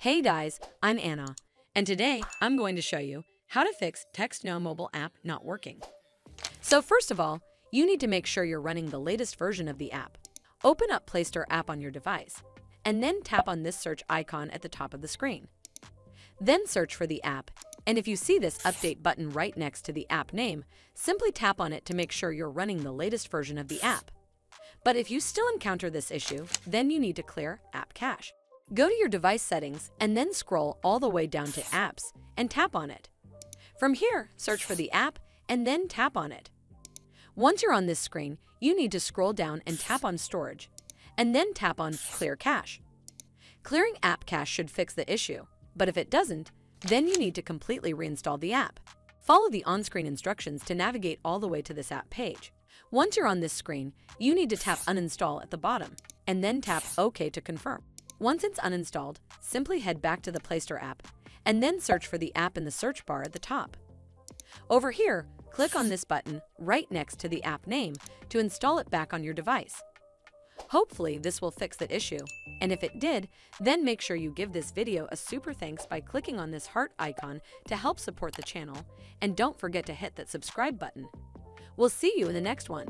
Hey guys, I'm Anna, and today I'm going to show you how to fix TextNo mobile app not working. So first of all, you need to make sure you're running the latest version of the app. Open up Play Store app on your device, and then tap on this search icon at the top of the screen. Then search for the app, and if you see this update button right next to the app name, simply tap on it to make sure you're running the latest version of the app. But if you still encounter this issue, then you need to clear app cache. Go to your device settings and then scroll all the way down to Apps and tap on it. From here, search for the app and then tap on it. Once you're on this screen, you need to scroll down and tap on Storage, and then tap on Clear Cache. Clearing app cache should fix the issue, but if it doesn't, then you need to completely reinstall the app. Follow the on-screen instructions to navigate all the way to this app page. Once you're on this screen, you need to tap Uninstall at the bottom, and then tap OK to confirm. Once it's uninstalled, simply head back to the Play Store app, and then search for the app in the search bar at the top. Over here, click on this button right next to the app name to install it back on your device. Hopefully, this will fix the issue, and if it did, then make sure you give this video a super thanks by clicking on this heart icon to help support the channel, and don't forget to hit that subscribe button. We'll see you in the next one.